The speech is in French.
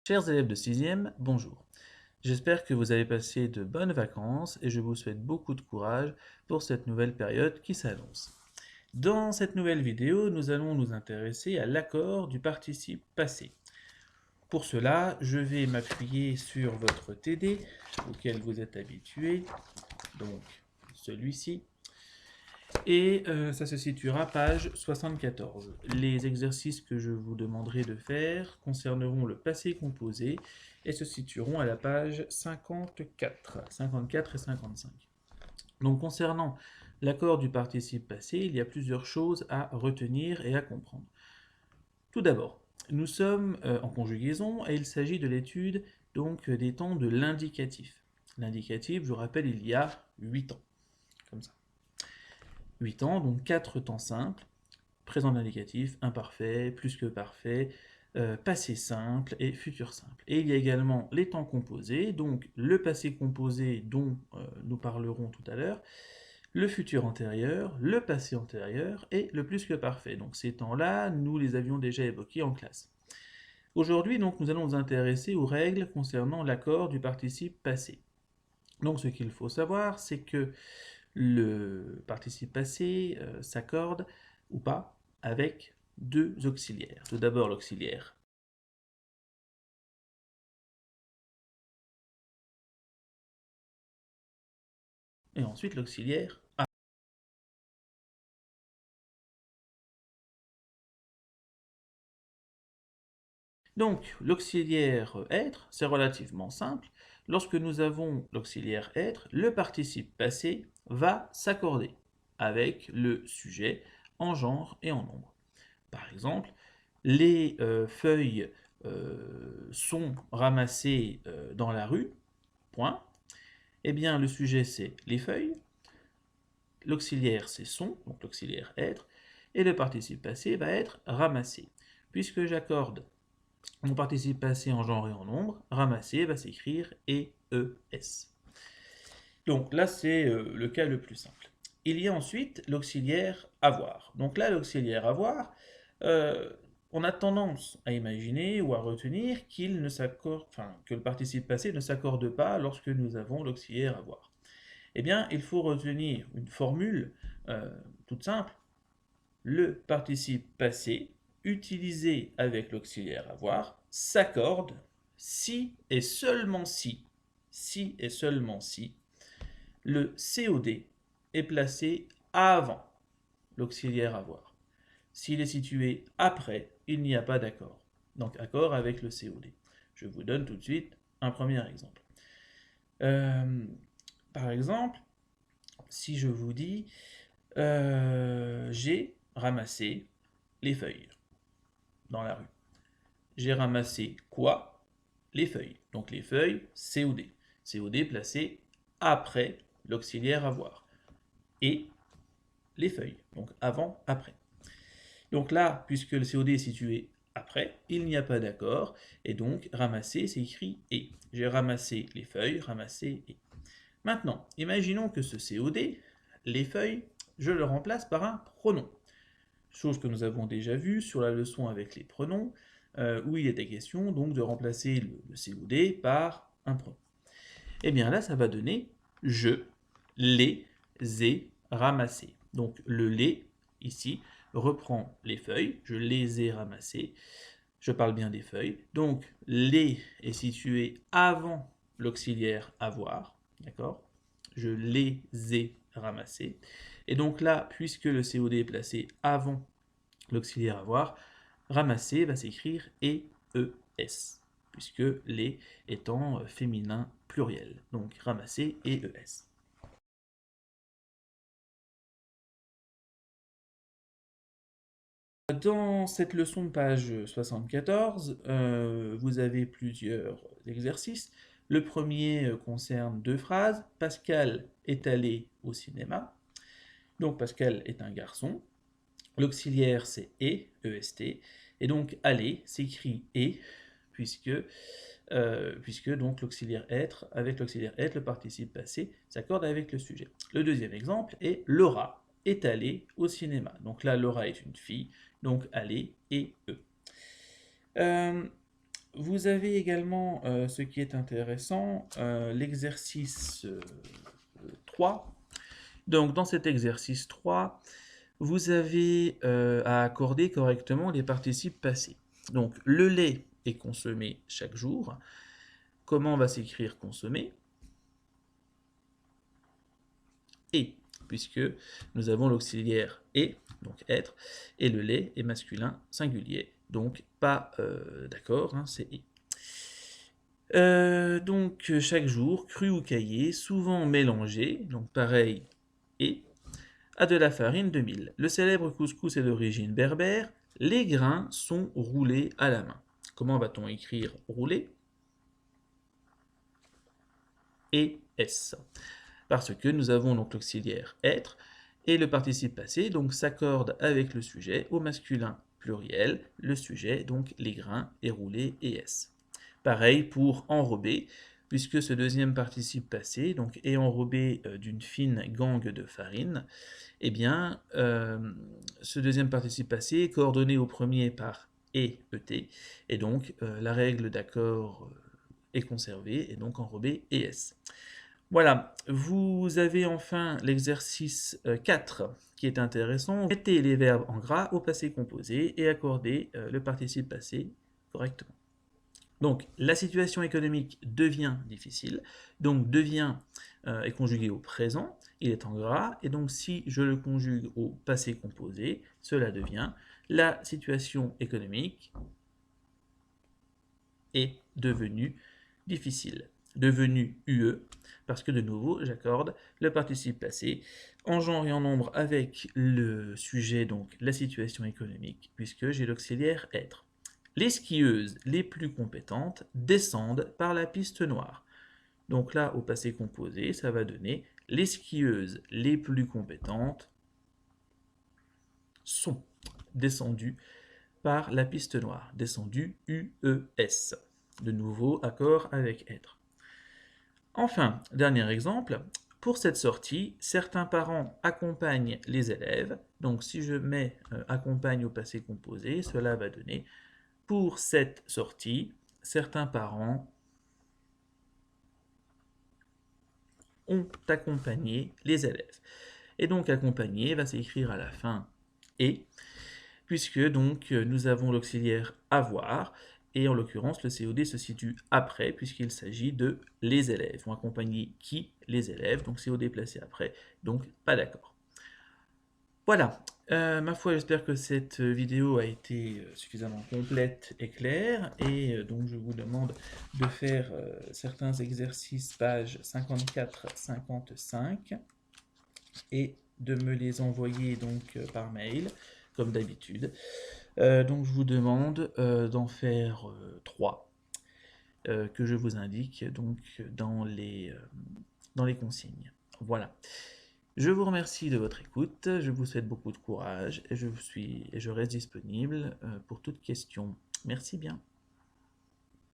Chers élèves de 6e, bonjour. J'espère que vous avez passé de bonnes vacances et je vous souhaite beaucoup de courage pour cette nouvelle période qui s'annonce. Dans cette nouvelle vidéo, nous allons nous intéresser à l'accord du participe passé. Pour cela, je vais m'appuyer sur votre TD auquel vous êtes habitué, donc celui-ci, et ça se situera page 74. Les exercices que je vous demanderai de faire concerneront le passé composé et se situeront à la page 54 et 55. Donc concernant l'accord du participe passé, il y a plusieurs choses à retenir et à comprendre. Tout d'abord, nous sommes en conjugaison et il s'agit de l'étude donc des temps de l'indicatif. L'indicatif, je vous rappelle, il y a 8 ans, comme ça. 8 ans, donc 4 temps simples, présent de l'indicatif, imparfait, plus que parfait, passé simple et futur simple. Et il y a également les temps composés, donc le passé composé dont nous parlerons tout à l'heure, le futur antérieur, le passé antérieur et le plus que parfait. Donc ces temps-là, nous les avions déjà évoqués en classe. Aujourd'hui, donc, nous allons nous intéresser aux règles concernant l'accord du participe passé. Donc ce qu'il faut savoir, c'est que le participe passé s'accorde ou pas avec deux auxiliaires. Tout d'abord l'auxiliaire et ensuite l'auxiliaire a. Donc l'auxiliaire être, c'est relativement simple. Lorsque nous avons l'auxiliaire être, le participe passé va s'accorder avec le sujet en genre et en nombre. Par exemple, les feuilles sont ramassées dans la rue, point. Eh bien, le sujet, c'est les feuilles, l'auxiliaire, c'est sont, donc l'auxiliaire être, et le participe passé va être ramassé. Puisque j'accorde mon participe passé en genre et en nombre, ramasser va s'écrire EES. Donc là, c'est le cas le plus simple. Il y a ensuite l'auxiliaire avoir. Donc là, l'auxiliaire avoir, on a tendance à imaginer ou à retenir qu'il ne s'accorde, enfin, que le participe passé ne s'accorde pas lorsque nous avons l'auxiliaire avoir. Eh bien, il faut retenir une formule toute simple. Le participe passé utilisé avec l'auxiliaire avoir s'accorde si et seulement si le COD est placé avant l'auxiliaire avoir. S'il est situé après, il n'y a pas d'accord. Donc accord avec le COD. Je vous donne tout de suite un premier exemple. Par exemple, si je vous dis j'ai ramassé les feuilles dans la rue. J'ai ramassé quoi? Les feuilles. Donc les feuilles, COD. COD placé après l'auxiliaire avoir. Et les feuilles, donc avant, après. Donc là, puisque le COD est situé après, il n'y a pas d'accord, et donc ramasser, c'est écrit et. J'ai ramassé les feuilles, ramassé et. Maintenant, imaginons que ce COD, les feuilles, je le remplace par un pronom. Chose que nous avons déjà vue sur la leçon avec les pronoms, où il était question donc de remplacer le COD par un pronom. Et bien là, ça va donner je les ai ramassés. Donc le les, ici, reprend les feuilles, je les ai ramassées, je parle bien des feuilles, donc les est situé avant l'auxiliaire avoir, d'accord? Je les ai ramassés. Et donc là, puisque le COD est placé avant l'auxiliaire avoir, ramasser va s'écrire EES, puisque les étant féminin pluriel. Donc ramasser EES. Dans cette leçon de page 74, vous avez plusieurs exercices. Le premier concerne deux phrases. Pascal est allé au cinéma. Donc Pascal est un garçon. L'auxiliaire c'est EST. Et donc aller s'écrit puisque, puisque donc l'auxiliaire être, avec l'auxiliaire être, le participe passé s'accorde avec le sujet. Le deuxième exemple est Laura est allée au cinéma. Donc là, Laura est une fille, donc aller et eux. vous avez également, ce qui est intéressant, l'exercice 3. Donc, dans cet exercice 3, vous avez à accorder correctement les participes passés. Donc, le lait est consommé chaque jour. Comment va s'écrire consommer? Et, puisque nous avons l'auxiliaire et, donc être, et le lait est masculin singulier, donc pas d'accord, hein, c'est et. Donc chaque jour, cru ou caillé, souvent mélangé, donc pareil, et, à de la farine de mil. Le célèbre couscous est d'origine berbère, les grains sont roulés à la main. Comment va-t-on écrire rouler? Et S. Parce que nous avons donc l'auxiliaire être, et le participe passé donc s'accorde avec le sujet au masculin pluriel, le sujet donc les grains est roulé et S. Pareil pour enrober, puisque ce deuxième participe passé donc est enrobé d'une fine gangue de farine, eh bien ce deuxième participe passé est coordonné au premier par et, et donc la règle d'accord est conservée, et donc enrobé et S. Voilà, vous avez enfin l'exercice 4 qui est intéressant. Mettez les verbes en gras au passé composé et accordez le participe passé correctement. Donc, la situation économique devient difficile, donc devient est conjugué au présent, il est en gras, et donc si je le conjugue au passé composé, cela devient la situation économique est devenue difficile. Devenu UE, parce que de nouveau, j'accorde le participe passé en genre et en nombre avec le sujet, donc la situation économique, puisque j'ai l'auxiliaire être. Les skieuses les plus compétentes descendent par la piste noire. Donc là, au passé composé, ça va donner les skieuses les plus compétentes sont descendues par la piste noire. Descendues UES. De nouveau, accord avec être. Enfin, dernier exemple, pour cette sortie, certains parents accompagnent les élèves. Donc si je mets accompagne au passé composé, cela va donner pour cette sortie, certains parents ont accompagné les élèves. Et donc accompagner va s'écrire à la fin et, puisque donc nous avons l'auxiliaire avoir, et en l'occurrence le COD se situe après, puisqu'il s'agit de les élèves. On accompagner qui? Les élèves, donc COD placé après, donc pas d'accord. Voilà, ma foi, j'espère que cette vidéo a été suffisamment complète et claire, et donc je vous demande de faire certains exercices pages 54-55, et de me les envoyer donc par mail, comme d'habitude. Donc je vous demande d'en faire 3, que je vous indique donc dans les consignes. Voilà. Je vous remercie de votre écoute, je vous souhaite beaucoup de courage et je reste disponible pour toute question. Merci bien.